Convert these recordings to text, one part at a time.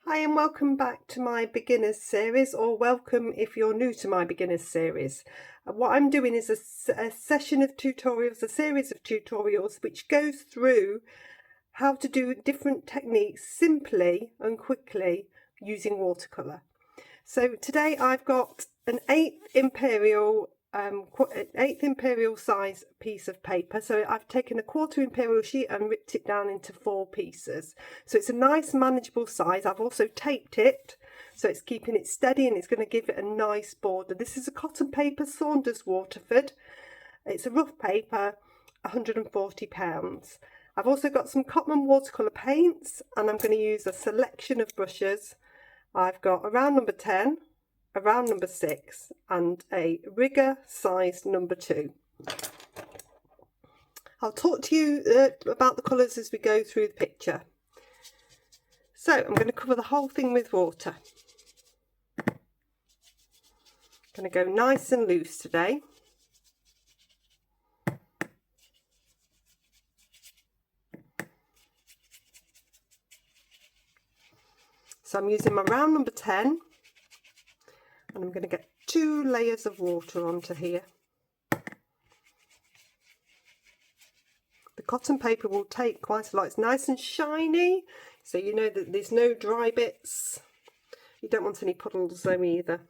Hi and welcome back to my beginners series, or welcome if you're new to my beginners series. What I'm doing is a session of tutorials, a series of tutorials which goes through how to do different techniques simply and quickly using watercolour. So today I've got an 8th imperial size piece of paper. So I've taken a 1/4 imperial sheet and ripped it down into 4 pieces. So it's a nice manageable size. I've also taped it so it's keeping it steady and it's going to give it a nice border. This is a cotton paper, Saunders Waterford. It's a rough paper, £140. I've also got some Cotman watercolour paints and I'm going to use a selection of brushes. I've got a round number 10, a round number 6 and a rigger size number 2. I'll talk to you about the colours as we go through the picture. So I'm going to cover the whole thing with water. I'm going to go nice and loose today. So I'm using my round number 10 and I'm going to get 2 layers of water onto here. The cotton paper will take quite a lot. It's nice and shiny, so you know that there's no dry bits. You don't want any puddles though either.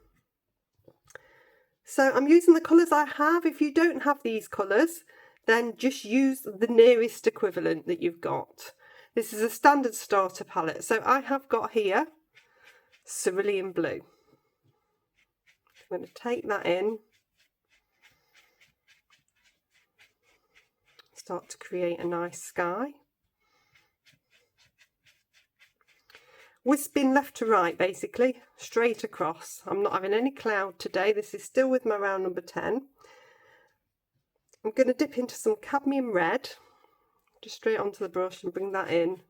So I'm using the colours I have. If you don't have these colours, then just use the nearest equivalent that you've got. This is a standard starter palette. So I have got here cerulean blue. I'm going to take that in. Start to create a nice sky. Wisping left to right, basically, straight across. I'm not having any cloud today. This is still with my round number 10. I'm going to dip into some cadmium red, just straight onto the brush and bring that in.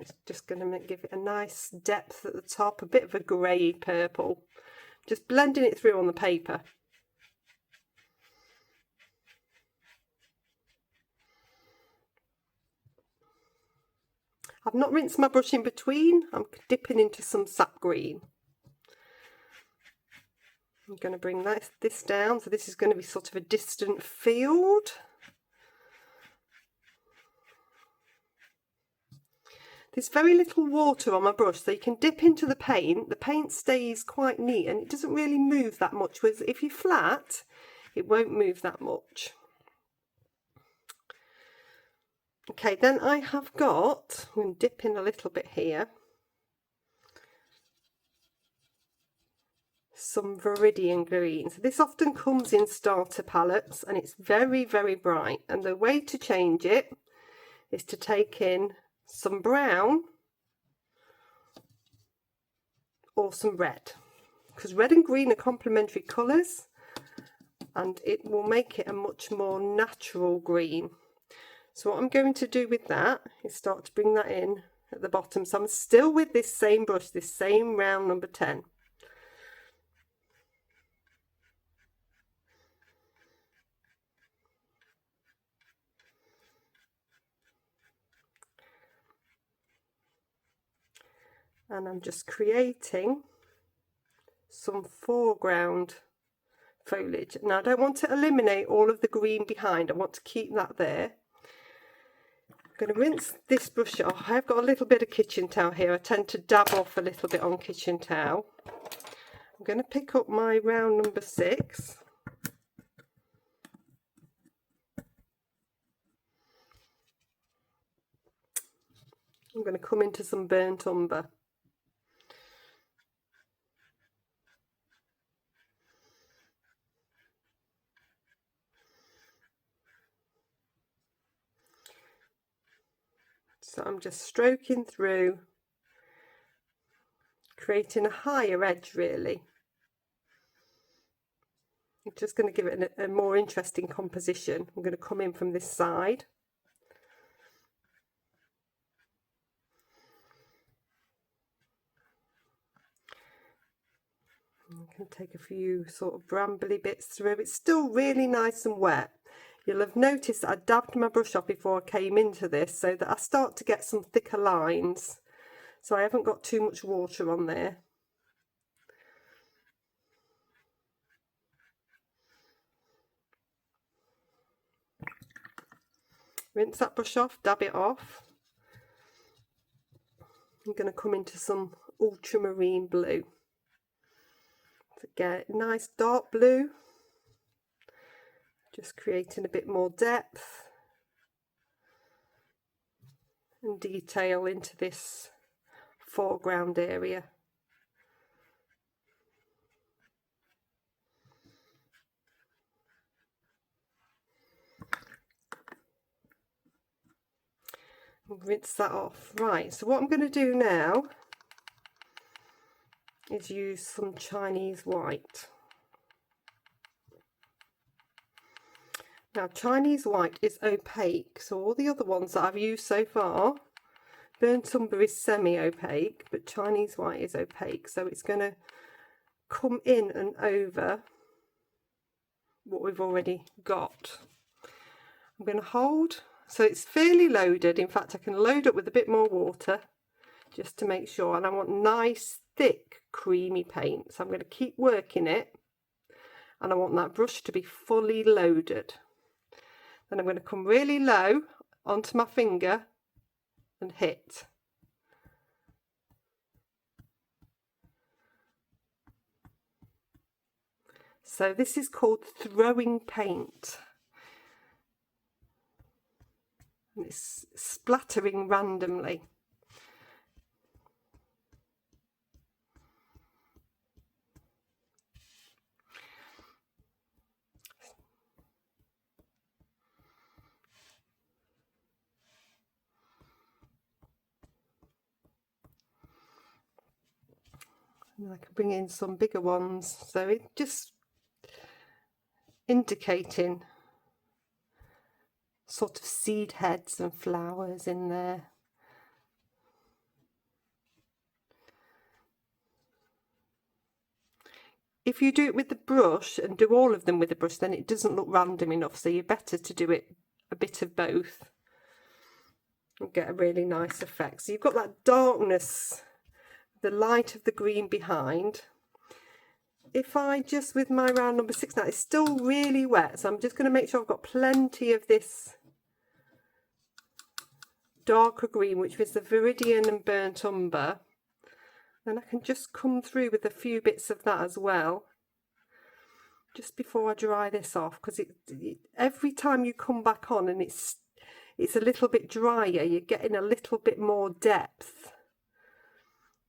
It's just going to give it a nice depth at the top, a bit of a grey purple. Just blending it through on the paper. I've not rinsed my brush in between. I'm dipping into some sap green. I'm going to bring this down, so this is going to be sort of a distant field. There's very little water on my brush, so you can dip into the paint. The paint stays quite neat and it doesn't really move that much, whereas if you're flat, it won't move that much. Okay, then I have got, I'm going to dip in a little bit here, some Viridian green. So this often comes in starter palettes and it's very, very bright. And the way to change it is to take in some brown or some red, because red and green are complementary colours and it will make it a much more natural green. So what I'm going to do with that is start to bring that in at the bottom. So I'm still with this same brush, this same round number 10. And I'm just creating some foreground foliage. Now I don't want to eliminate all of the green behind, I want to keep that there. I'm going to rinse this brush off. I've got a little bit of kitchen towel here. I tend to dab off a little bit on kitchen towel. I'm going to pick up my round number 6. I'm going to come into some burnt umber. So I'm just stroking through, creating a higher edge really. I'm just going to give it a more interesting composition. I'm going to come in from this side. I can take a few sort of brambly bits through. It's still really nice and wet. You'll have noticed that I dabbed my brush off before I came into this so that I start to get some thicker lines. so I haven't got too much water on there. Rinse that brush off, dab it off. I'm going to come into some ultramarine blue to get a nice dark blue, just creating a bit more depth and detail into this foreground area. Rinse that off. Right, so what I'm going to do now is use some Chinese white. Now Chinese white is opaque, so all the other ones that I've used so far, burnt umber is semi-opaque, but Chinese white is opaque, so it's going to come in and over what we've already got. I'm going to hold, so it's fairly loaded. In fact, I can load up with a bit more water just to make sure, and I want nice thick creamy paint, so I'm going to keep working it, and I want that brush to be fully loaded. Then I'm going to come really low onto my finger and hit. So this is called throwing paint. And it's splattering randomly. And I can bring in some bigger ones, so it just indicating sort of seed heads and flowers in there. If you do it with the brush and do all of them with the brush, then it doesn't look random enough, so you're better to do it a bit of both and get a really nice effect. So you've got that darkness, the light of the green behind. If I just, with my round number 6 now, it's still really wet, so I'm just going to make sure I've got plenty of this darker green, which is the Viridian and burnt umber. Then I can just come through with a few bits of that as well, just before I dry this off, because every time you come back on and it's a little bit drier, you're getting a little bit more depth.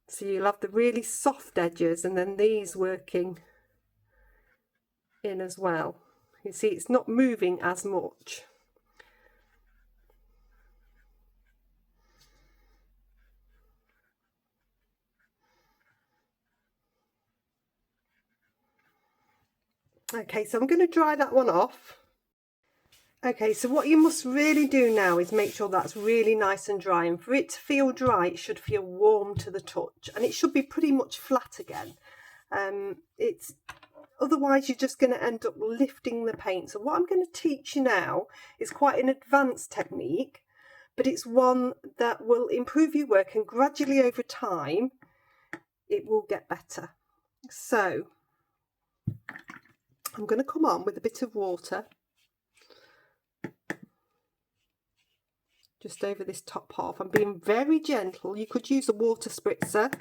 So you'll have the really soft edges and then these working in as well. You see, it's not moving as much. Okay, so I'm going to dry that one off. Okay, so what you must really do now is make sure that's really nice and dry, and for it to feel dry it should feel warm to the touch, and it should be pretty much flat again. Otherwise you're just going to end up lifting the paint. So what I'm going to teach you now is quite an advanced technique, but it's one that will improve your work, and gradually over time it will get better. So I'm going to come on with a bit of water just over this top half. I'm being very gentle. You could use a water spritzer.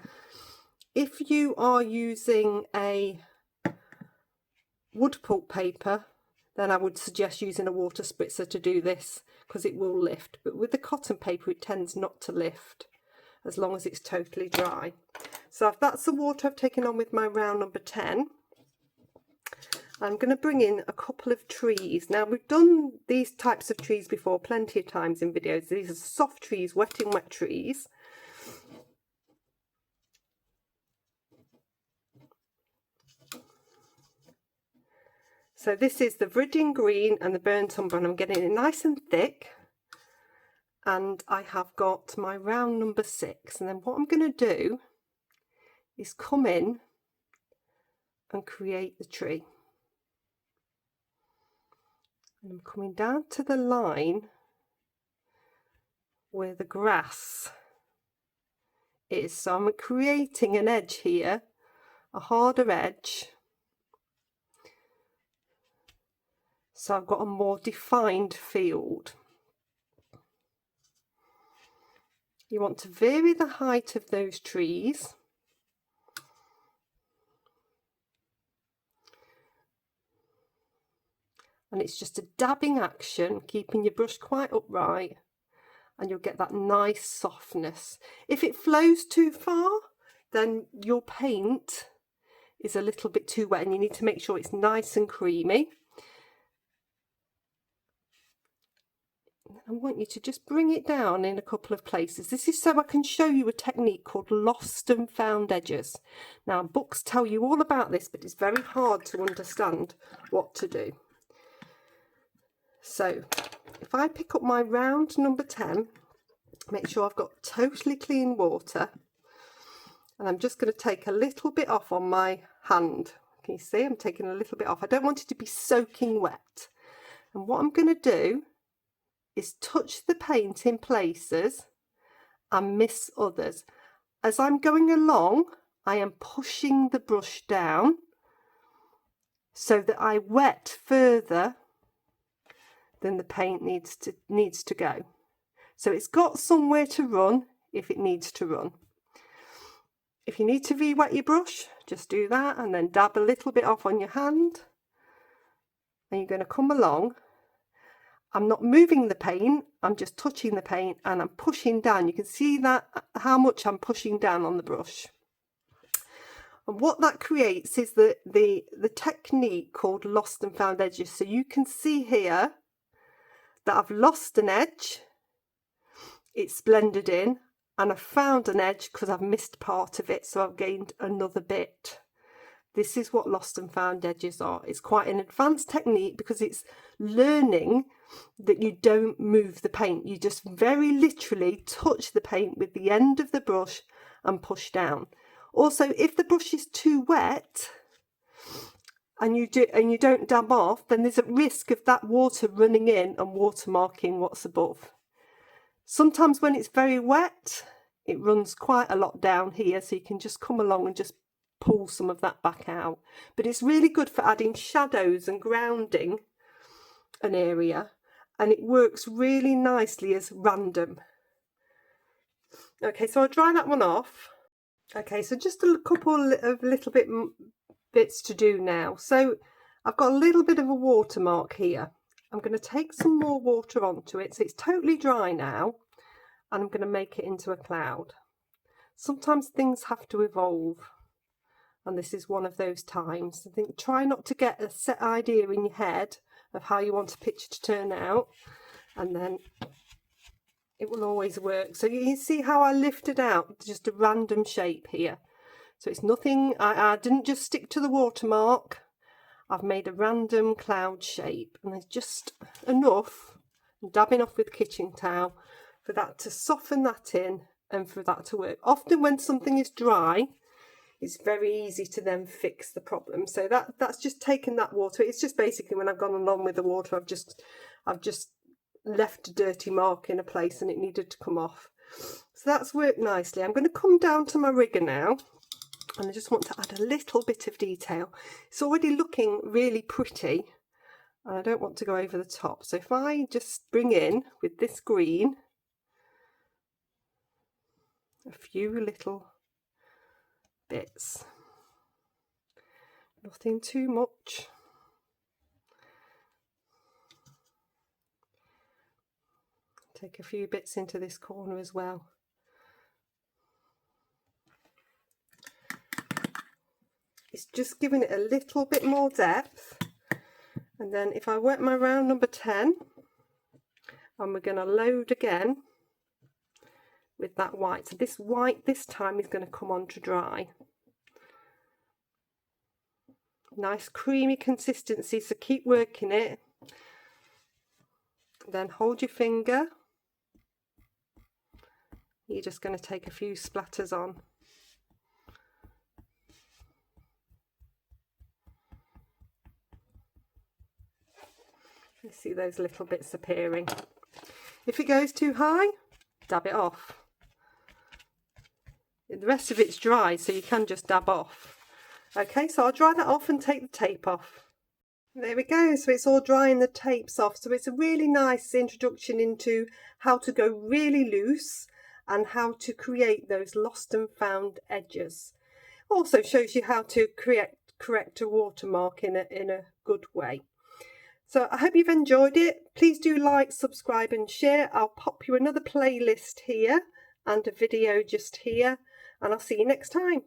If you are using a wood pulp paper, then I would suggest using a water spritzer to do this, because it will lift. But with the cotton paper it tends not to lift as long as it's totally dry. So that's the water I've taken on with my round number 10. I'm going to bring in a couple of trees. Now we've done these types of trees before plenty of times in videos. These are soft trees, wet in wet trees. So this is the Viridian green and the burnt umber, and I'm getting it nice and thick. And I have got my round number 6, and then what I'm going to do is come in and create the tree. And I'm coming down to the line where the grass is. So I'm creating an edge here, a harder edge. So I've got a more defined field. You want to vary the height of those trees. And it's just a dabbing action, keeping your brush quite upright, and you'll get that nice softness. If it flows too far, then your paint is a little bit too wet and you need to make sure it's nice and creamy. I want you to just bring it down in a couple of places. This is so I can show you a technique called lost and found edges. Now, books tell you all about this, but it's very hard to understand what to do. So if I pick up my round number 10, make sure I've got totally clean water, and I'm just going to take a little bit off on my hand. Can you see I'm taking a little bit off? I don't want it to be soaking wet. And what I'm going to do is touch the paint in places and miss others. As I'm going along, I am pushing the brush down so that I wet further than the paint needs to go. So it's got somewhere to run if it needs to run. If you need to re-wet your brush, just do that and then dab a little bit off on your hand. And you're going to come along. I'm not moving the paint, I'm just touching the paint and I'm pushing down. You can see that how much I'm pushing down on the brush. And what that creates is the technique called lost and found edges. So you can see here that I've lost an edge, it's blended in, and I've found an edge because I've missed part of it, so I've gained another bit. This is what lost and found edges are. It's quite an advanced technique because it's learning that you don't move the paint. You just very literally touch the paint with the end of the brush and push down. Also, if the brush is too wet, and you don't dab off, then there's a risk of that water running in and watermarking what's above. Sometimes when it's very wet, it runs quite a lot down here, so you can just come along and just pull some of that back out. But it's really good for adding shadows and grounding an area, and it works really nicely as random. Okay, so I'll dry that one off. Okay, so just a couple of bits to do now. So I've got a little bit of a watermark here. I'm going to take some more water onto it, so it's totally dry now, and I'm going to make it into a cloud. Sometimes things have to evolve, and this is one of those times. I think try not to get a set idea in your head of how you want a picture to turn out, and then it will always work. So you see how I lifted out just a random shape here. So it's nothing, I didn't just stick to the watermark. I've made a random cloud shape, and there's just enough, I'm dabbing off with kitchen towel, for that to soften that in and for that to work. Often when something is dry, it's very easy to then fix the problem. So that's just taken that water. It's just basically when I've gone along with the water, I've just left a dirty mark in a place and it needed to come off. So that's worked nicely. I'm going to come down to my rigger now, and I just want to add a little bit of detail. It's already looking really pretty, and I don't want to go over the top. So if I just bring in with this green a few little bits, nothing too much. Take a few bits into this corner as well. It's just giving it a little bit more depth. And then if I wet my round number 10, and we're going to load again with that white. So this white this time is going to come on to dry. Nice creamy consistency, so keep working it. Then hold your finger. You're just going to take a few splatters on. You see those little bits appearing. If it goes too high, dab it off. the rest of it's dry, so you can just dab off. Okay, so I'll dry that off and take the tape off. There we go, so it's all drying the tapes off. So it's a really nice introduction into how to go really loose and how to create those lost and found edges. Also shows you how to correct a watermark in a good way. So I hope you've enjoyed it. Please do like, subscribe and share. I'll pop you another playlist here and a video just here, and I'll see you next time.